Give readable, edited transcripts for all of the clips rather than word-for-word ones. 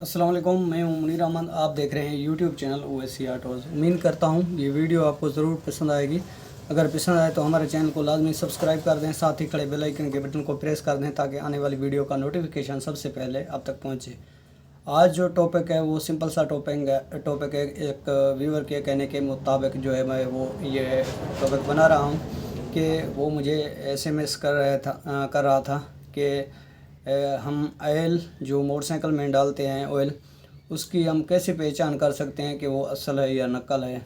अस्सलाम वालेकुम, मैं हूं मुनीर अहमद। आप देख रहे हैं यूट्यूब चैनल ओवैसी ऑटोज़। उम्मीद करता हूं ये वीडियो आपको ज़रूर पसंद आएगी। अगर पसंद आए तो हमारे चैनल को लाजमी सब्सक्राइब कर दें, साथ ही खड़े बेल आइकन के बटन को प्रेस कर दें ताकि आने वाली वीडियो का नोटिफिकेशन सबसे पहले आप तक पहुंचे। आज जो टॉपिक है वो सिंपल सा टॉपिक है। एक व्यूअर के कहने के मुताबिक जो है मैं वो ये टॉपिक बना रहा हूँ कि वो मुझे SMS कर रहा था कि हम ऑयल जो मोटरसाइकिल में डालते हैं ऑयल, उसकी हम कैसे पहचान कर सकते हैं कि वो असल है या नकल है।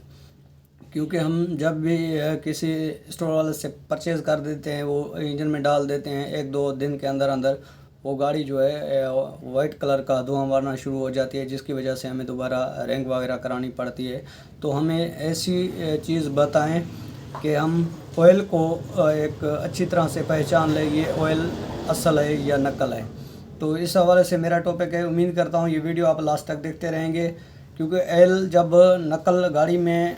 क्योंकि हम जब भी किसी स्टोर वाले से परचेज़ कर देते हैं, वो इंजन में डाल देते हैं, एक दो दिन के अंदर अंदर वो गाड़ी जो है वाइट कलर का धुआं मारना शुरू हो जाती है, जिसकी वजह से हमें दोबारा रैंक वगैरह करानी पड़ती है। तो हमें ऐसी चीज़ बताएं कि हम ऑयल को एक अच्छी तरह से पहचान लें ये ऑयल असल है या नकल है। तो इस हवाले से मेरा टॉपिक है। उम्मीद करता हूँ ये वीडियो आप लास्ट तक देखते रहेंगे, क्योंकि ऑयल जब नकल गाड़ी में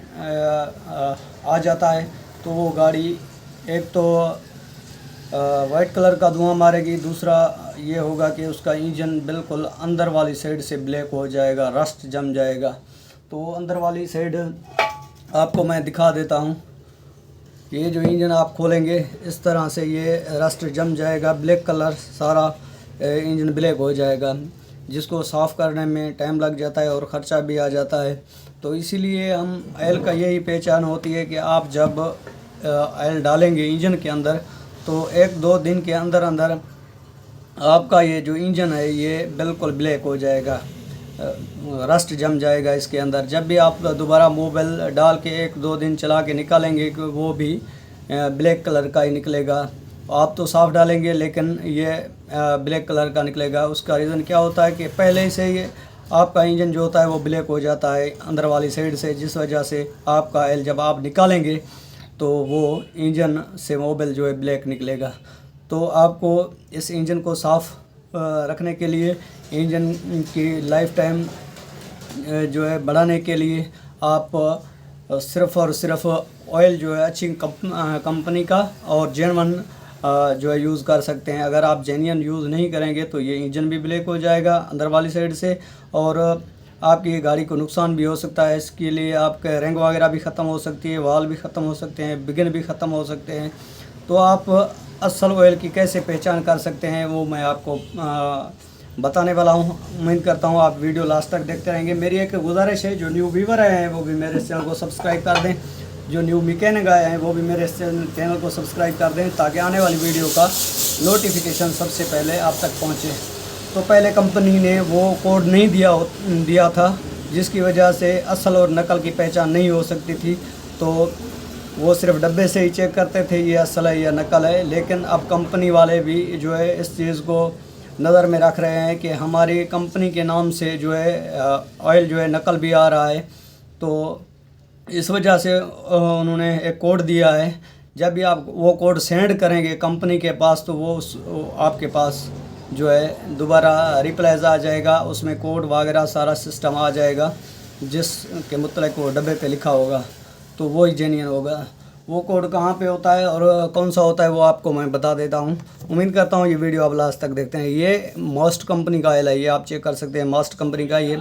आ जाता है तो वो गाड़ी एक तो वाइट कलर का धुआं मारेगी, दूसरा ये होगा कि उसका इंजन बिल्कुल अंदर वाली साइड से ब्लैक हो जाएगा, रस्ट जम जाएगा। तो अंदर वाली साइड आपको मैं दिखा देता हूँ। ये जो इंजन आप खोलेंगे इस तरह से ये रस्ट जम जाएगा, ब्लैक कलर सारा इंजन ब्लैक हो जाएगा, जिसको साफ़ करने में टाइम लग जाता है और ख़र्चा भी आ जाता है। तो इसीलिए हम ऑयल का यही पहचान होती है कि आप जब ऑयल डालेंगे इंजन के अंदर तो एक दो दिन के अंदर अंदर आपका ये जो इंजन है ये बिल्कुल ब्लैक हो जाएगा, रस्ट जम जाएगा इसके अंदर। जब भी आप दोबारा मोबाइल डाल के एक दो दिन चला के निकालेंगे वो भी ब्लैक कलर का ही निकलेगा। आप तो साफ़ डालेंगे लेकिन ये ब्लैक कलर का निकलेगा। उसका रीज़न क्या होता है कि पहले से ही आपका इंजन जो होता है वो ब्लैक हो जाता है अंदर वाली साइड से, जिस वजह से आपका ऑयल जब आप निकालेंगे तो वो इंजन से मोबाइल जो है ब्लैक निकलेगा। तो आपको इस इंजन को साफ़ रखने के लिए, इंजन की लाइफ टाइम जो है बढ़ाने के लिए आप सिर्फ़ और सिर्फ ऑयल जो है अच्छी कंपनी का और जेन्युइन जो है यूज़ कर सकते हैं। अगर आप जेन्युइन यूज़ नहीं करेंगे तो ये इंजन भी ब्लैक हो जाएगा अंदर वाली साइड से और आपकी गाड़ी को नुकसान भी हो सकता है। इसके लिए आपके रैंक वगैरह भी ख़त्म हो सकती है, वाल भी ख़त्म हो सकते हैं, बिगिन भी ख़त्म हो सकते हैं। तो आप असल ऑयल की कैसे पहचान कर सकते हैं वो मैं आपको बताने वाला हूँ। उम्मीद करता हूँ आप वीडियो लास्ट तक देखते रहेंगे। मेरी एक गुजारिश है, जो न्यू व्यूवर आए हैं वो भी मेरे चैनल को सब्सक्राइब कर दें, जो न्यू मैकेनिक आए हैं वो भी मेरे चैनल को सब्सक्राइब कर दें ताकि आने वाली वीडियो का नोटिफिकेशन सबसे पहले आप तक पहुँचे। तो पहले कंपनी ने वो कोड नहीं दिया था, जिसकी वजह से असल और नकल की पहचान नहीं हो सकती थी। तो वो सिर्फ डब्बे से ही चेक करते थे ये असल है या नकल है। लेकिन अब कंपनी वाले भी जो है इस चीज़ को नज़र में रख रहे हैं कि हमारी कंपनी के नाम से जो है ऑयल जो है नकल भी आ रहा है। तो इस वजह से उन्होंने एक कोड दिया है। जब भी आप वो कोड सेंड करेंगे कंपनी के पास तो वो आपके पास जो है दोबारा रिप्लाइज आ जाएगा, उसमें कोड वगैरह सारा सिस्टम आ जाएगा जिसके मुतल्लिक़ वो डब्बे पे लिखा होगा, तो वो ही जेन्युइन होगा। वो कोड कहाँ पे होता है और कौन सा होता है वो आपको मैं बता देता हूँ। उम्मीद करता हूँ ये वीडियो आप लास्ट तक देखते हैं। ये मॉस्ट कंपनी का ऑयल है, ये आप चेक कर सकते हैं। मॉस्ट कंपनी का, ये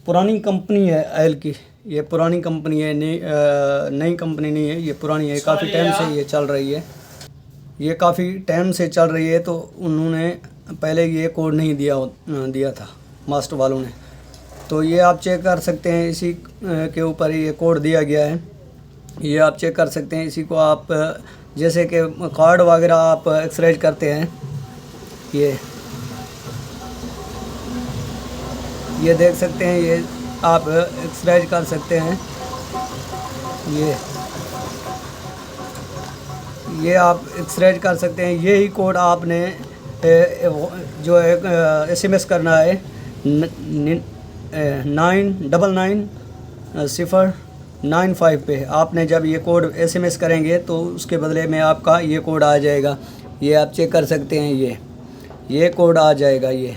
पुरानी कंपनी है ऑयल की, ये पुरानी कंपनी है, नई कंपनी नहीं है, ये पुरानी है, काफ़ी टाइम से ये चल रही है, ये काफ़ी टाइम से चल रही है। तो उन्होंने पहले ये कोड नहीं दिया था मॉस्ट वालों ने। तो ये आप चेक कर सकते हैं, इसी के ऊपर ये कोड दिया गया है, ये आप चेक कर सकते हैं। इसी को आप जैसे कि कार्ड वगैरह आप एक्सरेज करते हैं, ये देख सकते हैं, ये आप एक्सरेज कर सकते हैं। ये आप एक्सरेज कर सकते हैं। यही कोड आपने जो है SMS करना है 999095 पे। आपने जब ये कोड SMS करेंगे तो उसके बदले में आपका ये कोड आ जाएगा। ये आप चेक कर सकते हैं, ये कोड आ जाएगा, ये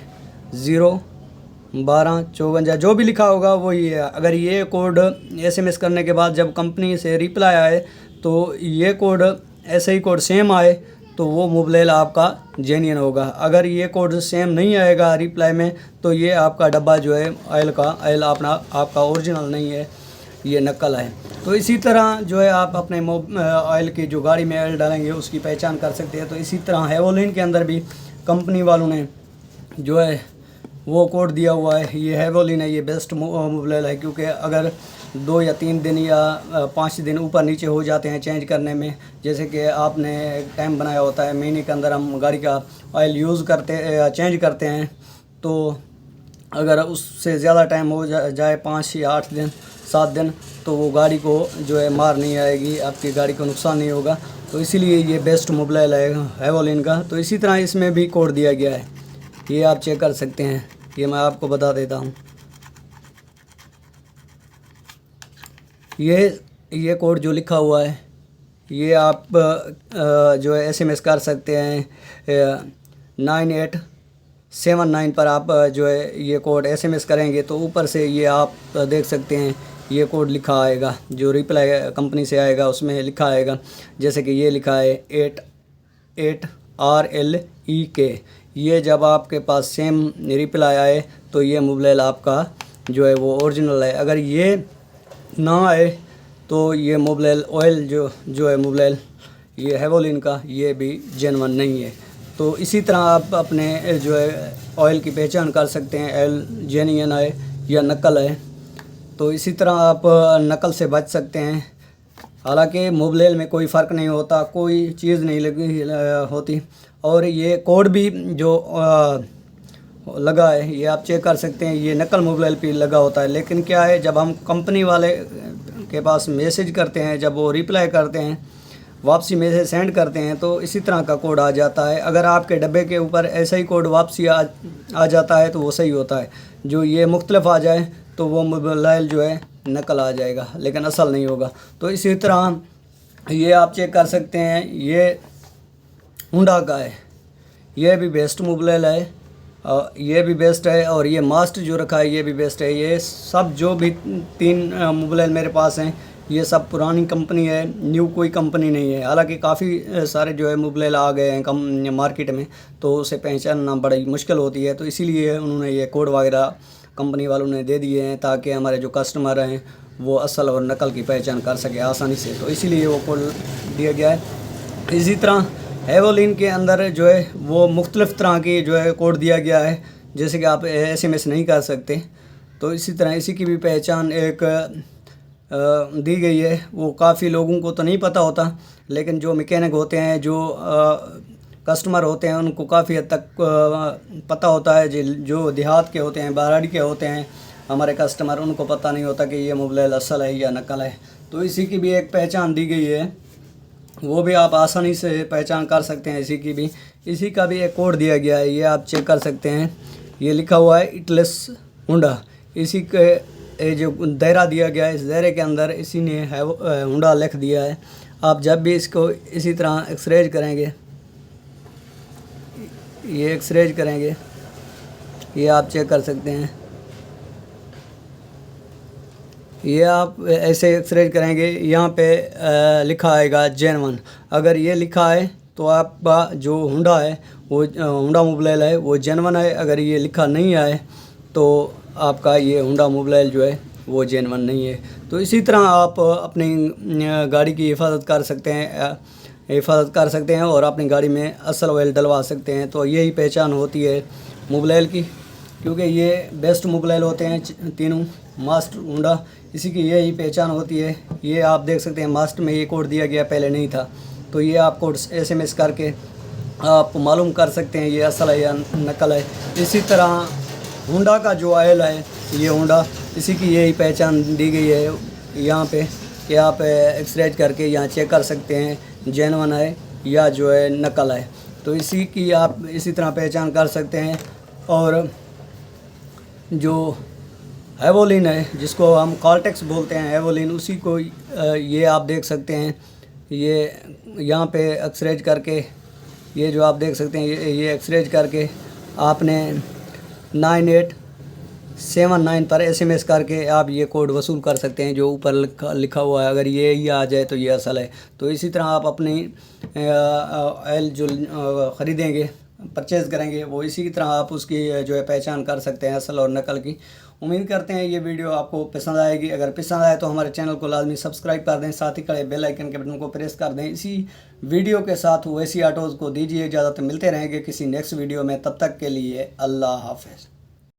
01254 जो भी लिखा होगा वो ये है। अगर ये कोड SMS करने के बाद जब कंपनी से रिप्लाई आए तो ये कोड ऐसे ही कोड सेम आए तो तो वो मोबिल आपका जेन्युइन होगा। अगर ये कोड सेम नहीं आएगा रिप्लाई में तो ये आपका डब्बा जो है ऑयल अपना आपका ओरिजिनल नहीं है, ये नकल है। तो इसी तरह जो है आप अपने ऑयल की जो गाड़ी में ऑयल डालेंगे उसकी पहचान कर सकते हैं। तो इसी तरह हेवोलिन के अंदर भी कंपनी वालों ने जो है वो कोड दिया हुआ है, ये हेवोलिन है, ये बेस्ट मोबिल है। क्योंकि अगर 2 या 3 दिन या 5 दिन ऊपर नीचे हो जाते हैं चेंज करने में, जैसे कि आपने टाइम बनाया होता है महीने के अंदर हम गाड़ी का ऑयल यूज़ चेंज करते हैं, तो अगर उससे ज़्यादा टाइम हो जाए 5 या 8 दिन 7 दिन, तो वो गाड़ी को जो है मार नहीं आएगी, आपकी गाड़ी को नुकसान नहीं होगा। तो इसीलिए ये बेस्ट मोबिल है हेवोलिन का। तो इसी तरह इसमें भी कोड दिया गया है, ये आप चेक कर सकते हैं, ये मैं आपको बता देता हूँ। ये कोड जो लिखा हुआ है ये आप जो है SMS कर सकते हैं 9879 पर। आप जो है ये कोड SMS करेंगे तो ऊपर से ये आप देख सकते हैं ये कोड लिखा आएगा, जो रिप्लाई कंपनी से आएगा उसमें लिखा आएगा। जैसे कि ये लिखा है 88RLEK। ये जब आपके पास सेम रिप्लाई आए तो ये मोबिल आपका जो है वो ओरिजिनल है। अगर ये ना आए तो ये मोबिल ऑयल जो है मोबिल ये हेवोलिन का, ये भी जेन्युइन नहीं है। तो इसी तरह आप अपने जो है ऑयल की पहचान कर सकते हैं, ऑयल जेन्युइन है या नकल है। तो इसी तरह आप नकल से बच सकते हैं। हालांकि मोबिल में कोई फ़र्क नहीं होता, कोई चीज़ नहीं लगी होती। और ये कोड भी जो लगा है ये आप चेक कर सकते हैं, ये नकल मोबिल पे लगा होता है। लेकिन क्या है, जब हम कंपनी वाले के पास मैसेज करते हैं, जब वो रिप्लाई करते हैं, वापसी मैसेज सेंड करते हैं, तो इसी तरह का कोड आ जाता है। अगर आपके डब्बे के ऊपर ऐसा ही कोड वापसी आ जाता है तो वो सही होता है। जो ये मुख्तलिफ आ जाए तो वो मोबिल जो है नकल आ जाएगा, लेकिन असल नहीं होगा। तो इसी तरह ये आप चेक कर सकते हैं, ये होंडा का है, ये भी बेस्ट मोबिल है, ये भी बेस्ट है। और ये मास्ट जो रखा है ये भी बेस्ट है। ये सब जो भी 3 मोबिल मेरे पास हैं ये सब पुरानी कंपनी है, न्यू कोई कंपनी नहीं है। हालांकि काफ़ी सारे जो है मोबिल आ गए हैं मार्केट में, तो उसे पहचानना बड़ी मुश्किल होती है। तो इसीलिए उन्होंने ये कोड वगैरह कंपनी वालों ने दे दिए हैं ताकि हमारे जो कस्टमर हैं वो असल और नकल की पहचान कर सके आसानी से। तो इसीलिए वो कोड दिया गया है। इसी तरह हेवोलिन के अंदर जो है वो मुख्तलिफ़ तरह की जो है कोड दिया गया है, जैसे कि आप SMS नहीं कर सकते। तो इसी तरह इसी की भी पहचान एक दी गई है। वो काफ़ी लोगों को तो नहीं पता होता, लेकिन जो मैकेनिक होते हैं, जो कस्टमर होते हैं, उनको काफ़ी हद तक पता होता है। जो देहात के होते हैं, बाराड़ी के होते हैं हमारे कस्टमर, उनको पता नहीं होता कि ये मोबिल असल है या नकल है। तो इसी की भी एक पहचान दी गई है, वो भी आप आसानी से पहचान कर सकते हैं। इसी का भी एक कोड दिया गया है, ये आप चेक कर सकते हैं। ये लिखा हुआ है इटलेस होंडा। इसी के जो दायरा दिया गया है, इस दायरे के अंदर इसी ने होंडा लिख दिया है। आप जब भी इसको इसी तरह एक्सरेज करेंगे, ये एक्सरेज करेंगे, ये आप चेक कर सकते हैं। ये आप ऐसे एक्सरेज करेंगे, यहाँ पे लिखा आएगा जेन्युइन। अगर ये लिखा है तो आपका जो होंडा है वो होंडा मोबिल है वो जेन्युइन है। अगर ये लिखा नहीं आए तो आपका ये होंडा मोबिल जो है वो जेन्युइन नहीं है। तो इसी तरह आप अपनी गाड़ी की हिफाजत कर सकते हैं और अपनी गाड़ी में असल ऑयल डलवा सकते हैं। तो यही पहचान होती है मोबिल की, क्योंकि ये बेस्ट मोबिल होते हैं तीनों, मास्ट, होंडा, इसी की यही पहचान होती है। ये आप देख सकते हैं मास्ट में ये कोड दिया गया, पहले नहीं था। तो ये आप कोड SMS करके आप मालूम कर सकते हैं ये असल है या नकल है। इसी तरह होंडा का जो ऑयल है, ये होंडा, इसी की यही पहचान दी गई है यहाँ पे कि आप एक्सरेज करके यहाँ चेक कर सकते हैं जेन्युइन है या जो है नकल है। तो इसी की आप इसी तरह पहचान कर सकते हैं। और जो हेवोलिन है, जिसको हम कॉल्टेक्स बोलते हैं हेवोलिन, उसी को ये आप देख सकते हैं। ये यहाँ पे एक्सरेज करके, ये जो आप देख सकते हैं, ये एक्सरेज करके आपने 79 पर SMS करके आप ये कोड वसूल कर सकते हैं जो ऊपर लिखा हुआ है। अगर ये आ जाए तो ये असल है। तो इसी तरह आप अपनी ऑयल जो ख़रीदेंगे, परचेज़ करेंगे, वो इसी की तरह आप उसकी जो है पहचान कर सकते हैं असल और नकल की। उम्मीद करते हैं ये वीडियो आपको पसंद आएगी। अगर पसंद आए तो हमारे चैनल को लाजमी सब्सक्राइब कर दें, साथ ही खड़े बेल आइकन के बटन को प्रेस कर दें। इसी वीडियो के साथ ओवैसी ऑटोज़ को दीजिए इजाज़त। मिलते रहेंगे किसी नेक्स्ट वीडियो में, तब तक के लिए अल्लाह हाफ़िज़।